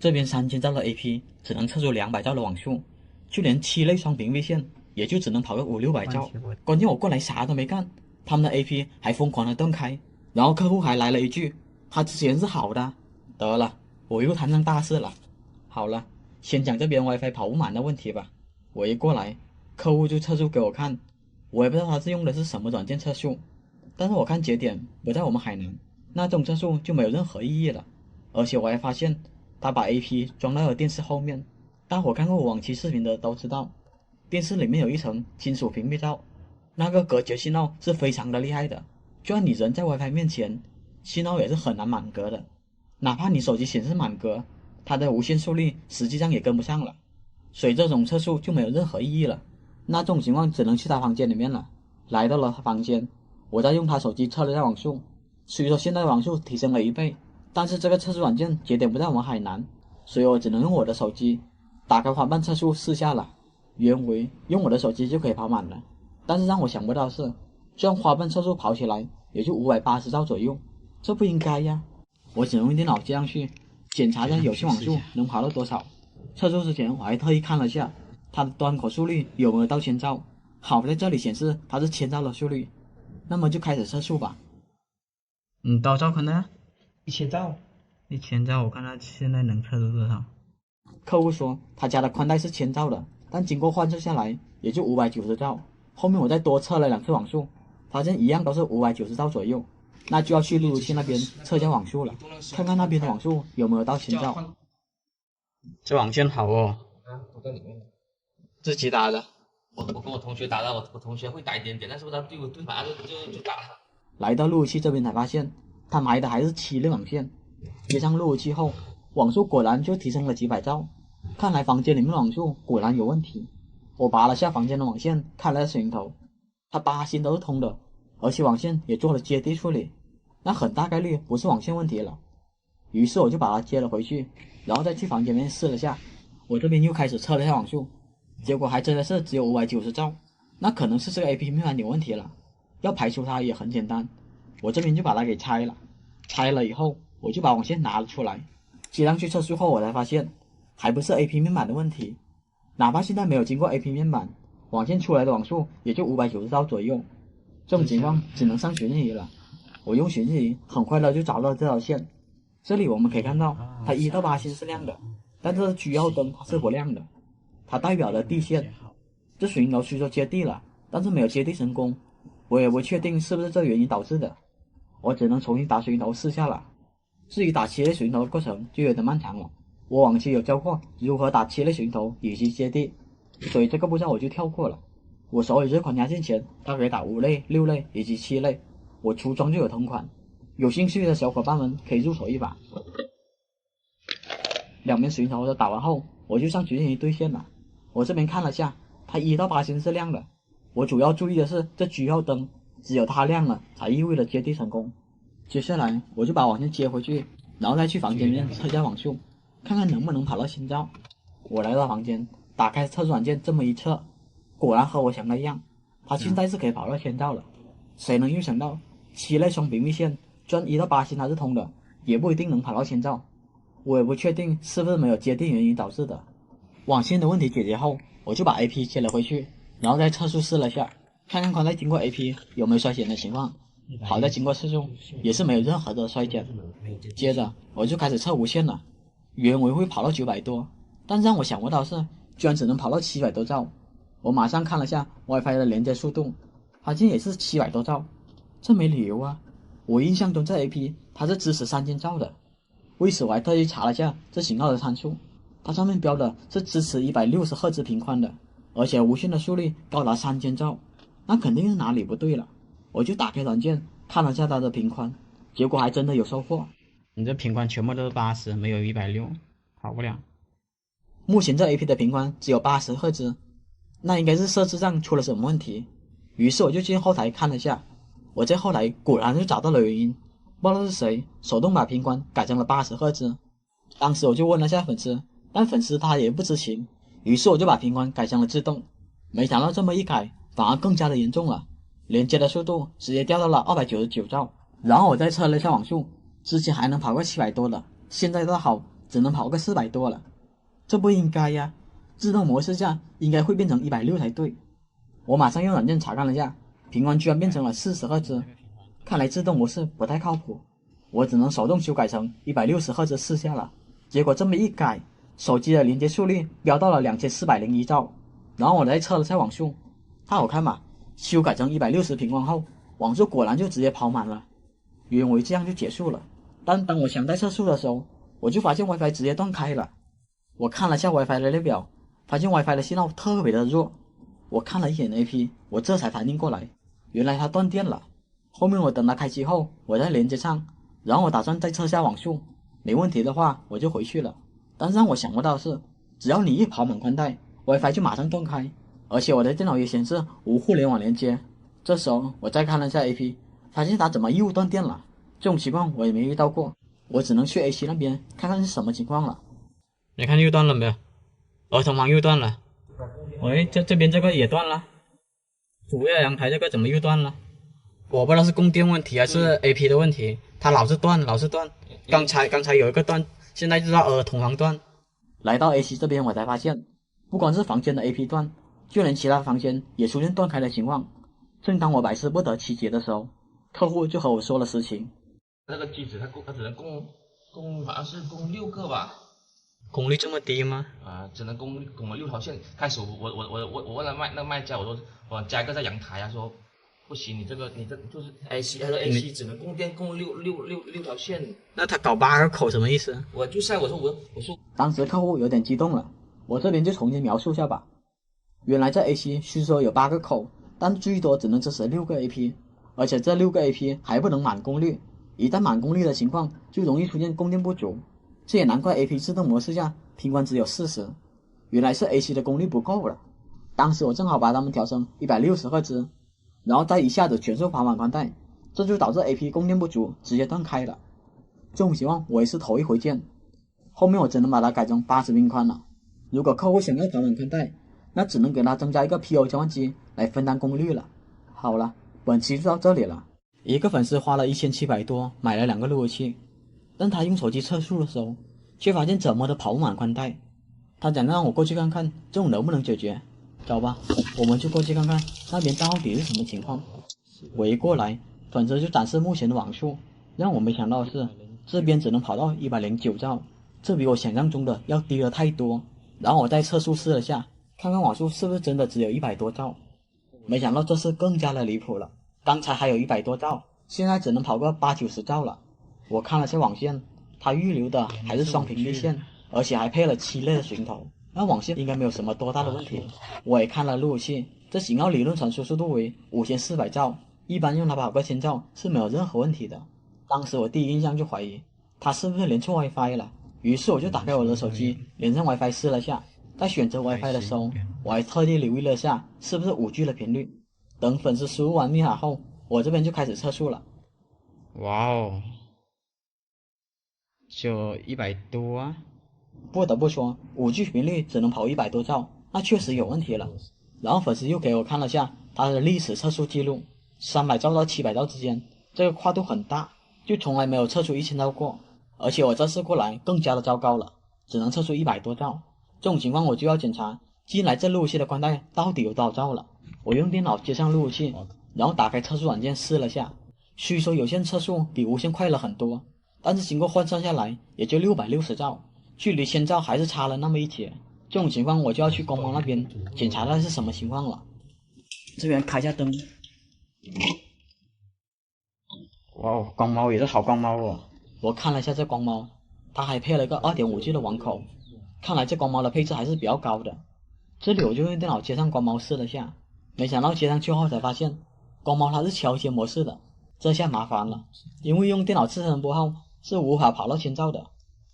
这边3000兆的 AP 只能测出200兆的网速，就连7类双屏微线也就只能跑个500-600兆。关键我过来啥都没干，他们的 AP 还疯狂的断开，然后客户还来了一句，他之前是好的。得了，我又摊上大事了。好了，先讲这边 WiFi 跑不满的问题吧。我一过来，客户就测速给我看，我也不知道他是用的是什么软件测速，但是我看节点不在我们海南，那这种测速就没有任何意义了。而且我还发现他把 AP 装到了电视后面，大伙看过我往期视频的都知道，电视里面有一层金属屏蔽罩，那个隔绝信号是非常的厉害的，就算你人在 WiFi 面前，信号也是很难满格的，哪怕你手机显示满格，它的无线速率实际上也跟不上了，所以这种测速就没有任何意义了。那这种情况只能去他房间里面了。来到了他房间，我再用他手机测了下网速，虽说现在网速提升了1倍，但是这个测速软件节点不在我们海南，所以我只能用我的手机打开滑瓣测速试下了。原为用我的手机就可以跑满了，但是让我想不到是，这样滑瓣测速跑起来也就580兆左右，这不应该呀。我只能用电脑接上去检查一下有线网速能跑到多少。测速之前我还特意看了下它的端口速率有没有到1000兆，好在这里显示它是1000兆的速率，那么就开始测速吧。多少宽带？1000兆。1000兆，我看它现在能测出多少？客户说他家的宽带是1000兆的，但经过换算下来也就590兆。后面我再多测了2次网速，发现一样都是590兆左右，那就要去路由器那边测一下网速了，看看那边的网速有没有到1000兆。这网线好哦。都在里面。自己打的。我跟我同学打的，我同学会打一点点，但是他对反正就打了。来到路由器这边才发现，他埋的还是7类网线，接上路由器后，网速果然就提升了几百兆。看来房间里面的网速果然有问题。我拔了下房间的网线，看了下水龙头，它8芯都是通的，而且网线也做了接地处理，那很大概率不是网线问题了。于是我就把它接了回去，然后再去房间里面试了下。我这边又开始测了下网速，结果还真的是只有590兆，那可能是这个 AP 面板有问题了。要排除它也很简单，我这边就把它给拆了。拆了以后，我就把网线拿了出来，接上去测速后，我才发现还不是 AP 面板的问题。哪怕现在没有经过 AP 面板，网线出来的网速也就590兆左右。这种情况只能上寻日仪了。我用寻日仪很快的就找到了这条线。这里我们可以看到，它1到8芯是亮的，但这需要灯它是不亮的，它代表了地线。这水龙头虽说接地了，但是没有接地成功，我也不确定是不是这原因导致的，我只能重新打水龙头试下了。至于打7类水龙头的过程就有点漫长了，我往期有教过如何打7类水龙头以及接地，所以这个步骤我就跳过了。我手里这款压线钳它可以打5类、6类以及7类，我出装就有同款，有兴趣的小伙伴们可以入手一把。2边水龙头都打完后，我就上绝缘仪对线了。我这边看了下，它1到8芯是亮的。我主要注意的是这需要灯，只有它亮了才意味着接地成功。接下来我就把网线接回去，然后再去房间里面测下网速，看看能不能跑到1000兆。我来到房间，打开测速软件，这么一测，果然和我想的一样，它现在是可以跑到1000兆了。谁能预想到7类双屏密线，就算1到8芯它是通的，也不一定能跑到1000兆。我也不确定是不是没有接地原因导致的。网线的问题解决后，我就把 AP 接了回去，然后再测速试了下，看看宽带经过 AP 有没有衰减的情况。好在经过测速也是没有任何的衰减。接着我就开始测无线了，原为会跑到900多，但让我想不到是居然只能跑到700多兆。我马上看了下 WiFi 的连接速度，发现也是700多兆，这没理由啊。我印象中这 AP 它是支持3000兆的，为此我还特意查了下这型号的参数，它上面标的是支持160赫兹频宽的，而且无线的速率高达3000兆，那肯定是哪里不对了。我就打开软件看了下它的频宽，结果还真的有收获。你这频宽全部都是80，没有160，好不了。目前这 AP 的频宽只有80赫兹，那应该是设置上出了什么问题。于是我就进后台看了下，我在后台果然就找到了原因，不知道是谁手动把频宽改成了80赫兹。当时我就问了下粉丝，但粉丝他也不知情，于是我就把频宽改成了自动。没想到这么一改，反而更加的严重了，连接的速度直接掉到了299兆。然后我再测了一下网速，之前还能跑个700多的，现在倒好，只能跑个400多了，这不应该呀，自动模式下应该会变成160才对。我马上用软件查看了下，频宽居然变成了40赫兹，看来自动模式不太靠谱，我只能手动修改成160赫兹试下了。结果这么一改，手机的连接速率飙到了2401兆，然后我再测了下网速，太好看吧？修改成160频宽后，网速果然就直接跑满了，以为这样就结束了。但当我想再测速的时候，我就发现 WiFi 直接断开了。我看了下 WiFi 的列表，发现 WiFi 的信号特别的弱。我看了一眼 AP， 我这才反应过来，原来它断电了。后面我等它开机后，我再连接上，然后我打算再测下网速，没问题的话我就回去了。但是让我想不到的是，只要你一跑满宽带 ，WiFi 就马上断开，而且我的电脑也显示无互联网连接。这时候我再看了下 AP， 发现它怎么又断电了？这种情况我也没遇到过，我只能去 AC 那边看看是什么情况了。你看又断了没有？儿童网又断了。喂，这边这个也断了，主要阳台这个怎么又断了？我不知道是供电问题还是 AP 的问题，它老是断，老是断。刚才有一个断，现在就到儿童网断。来到 AC 这边我才发现，不光是房间的 AP 断，就连其他房间也出现断开的情况。正当我百思不得其解的时候，客户就和我说了实情。那个机子它只能供好像是供6个吧。功率这么低吗？只能供了6条线。开始我问了卖家，我说我加一个在阳台啊，说不行，你这就是 AC， 他说 AC 只能供电供六条线。那他搞8个口什么意思？我就在我说，当时客户有点激动了，我这边就重新描述下吧。原来这 AC 虽说有8个口，但最多只能支持6个 AP， 而且这6个 AP 还不能满功率，一旦满功率的情况就容易出现供电不足。这也难怪 AP 自动模式下频宽只有40，原来是 AC 的功率不够了。当时我正好把它们调成160赫兹，然后再一下子全速跑满宽带，这就导致 AP 供电不足，直接断开了。这种情况我也是头一回见，后面我只能把它改成80频宽了。如果客户想要跑满宽带，那只能给他增加一个 PO 交换机来分担功率了。好了，本期就到这里了。一个粉丝花了1700多买了2个路由器，但他用手机测速的时候，却发现怎么都跑不满宽带。他想让我过去看看这种能不能解决。走吧，我们就过去看看那边到底是什么情况。我一过来，粉丝就展示目前的网速，让我没想到的是，这边只能跑到109兆，这比我想象中的要低了太多。然后我再测速试了下，看看网速是不是真的只有100多兆。没想到这次更加的离谱了，刚才还有100多兆，现在只能跑个80-90兆了。我看了下网线，它预留的还是双频率线，而且还配了7类的寻头，那网线应该没有什么多大的问题。我也看了路由器，这型号理论传输速度为5400兆，一般用它跑个1000兆是没有任何问题的。当时我第一印象就怀疑它是不是连错 WiFi 了，于是我就打开我的手机连上 WiFi 试了下。在选择 WiFi 的时候，我还特地留意了下是不是5G 的频率。等粉丝输入完密码后，我这边就开始测速了。哇哦，就100多啊！不得不说，5G 频率只能跑100多兆，那确实有问题了。然后粉丝又给我看了下他的历史测速记录，300兆到700兆之间，这个跨度很大，就从来没有测出1000兆过。而且我这次过来更加的糟糕了，只能测出100多兆。这种情况我就要检查进来这路由器的宽带到底有多少兆了。我用电脑接上路由器，然后打开测速软件试了下，虽说有线测速比无线快了很多，但是经过换算下来也就660兆，距离1000兆还是差了那么一截。这种情况我就要去公猫那边检查它是什么情况了。这边开下灯。哇哦，光猫也是好光猫哦。我看了一下这光猫，它还配了一个 2.5G 的网口，看来这光猫的配置还是比较高的。这里我就用电脑接上光猫试了下，没想到接上去后才发现光猫它是调节模式的，这下麻烦了，因为用电脑自身拨号是无法跑到1000兆的，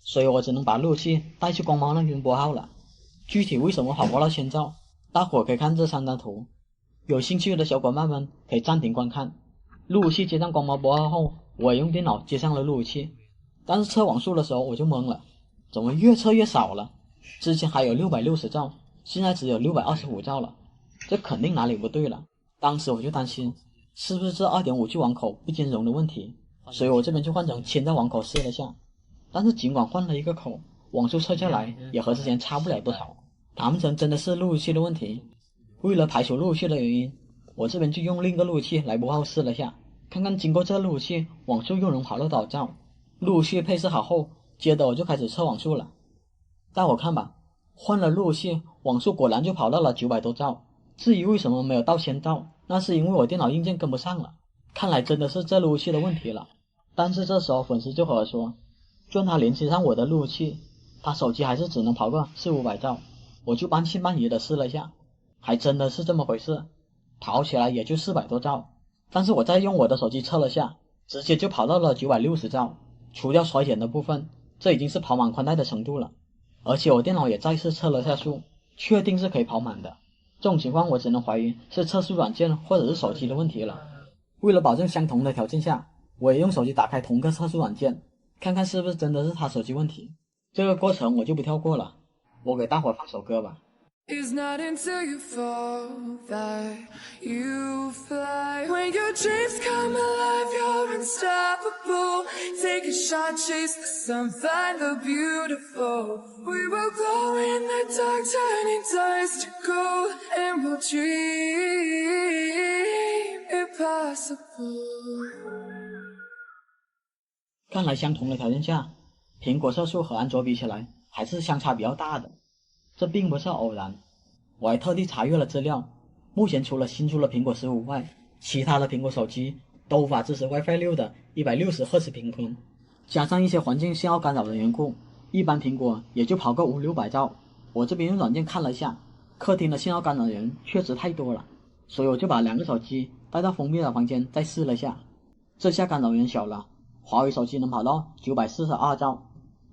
所以我只能把路由器带去光猫那边拨号了。具体为什么跑不到1000兆，大伙可以看这3张图，有兴趣的小伙伴们可以暂停观看。路由器接上光猫拨号后，我也用电脑接上了路由器，但是测网速的时候我就懵了，怎么越测越少了？之前还有660兆，现在只有625兆了，这肯定哪里不对了。当时我就担心是不是这 2.5G 网口不兼容的问题，所以我这边就换成1000兆网口试了下。但是尽管换了一个口，网速测下来也和之前差不了多少。谈不成真的是路由器的问题。为了排除路由器的原因，我这边就用另一个路由器来拨号试了下，看看经过这路由器网速又能跑到多少兆。路由器配置好后，接着我就开始测网速了。大伙看吧，换了路由器，网速果然就跑到了900多兆。至于为什么没有到1000兆，那是因为我电脑硬件跟不上了。看来真的是这路由器的问题了。但是这时候粉丝就和我说，就算他联系上我的路由器，他手机还是只能跑个400-500兆。我就半信半疑的试了一下，还真的是这么回事，跑起来也就400多兆。但是我再用我的手机测了下，直接就跑到了960兆。除掉衰减的部分，这已经是跑满宽带的程度了。而且我电脑也再次测了下速，确定是可以跑满的。这种情况我只能怀疑是测速软件或者是手机的问题了。为了保证相同的条件下，我也用手机打开同个测速软件，看看是不是真的是他手机问题。这个过程我就不跳过了，我给大伙放首歌吧。It's not until you fall that you fly. When your dreams come alive, you're unstoppable. Take a shot, chase the sun, find the beautiful. We will glow in the dark, turning dust to gold. And we'll dream impossible. 看来相同的条件下，苹果测速和安卓比起来还是相差比较大的。这并不是偶然，我还特地查阅了资料，目前除了新出的苹果15外，其他的苹果手机都无法支持 WiFi 6的160赫兹频宽，加上一些环境信号干扰的缘故，一般苹果也就跑个500-600兆。我这边用软件看了一下，客厅的信号干扰源确实太多了，所以我就把2个手机带到封闭的房间再试了下，这下干扰源小了，华为手机能跑到942兆，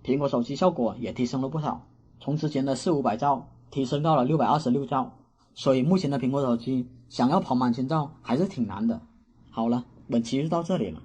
苹果手机效果也提升了不少。从之前的400-500兆提升到了626兆，所以目前的苹果手机想要跑满1000兆还是挺难的。好了，本期就到这里了。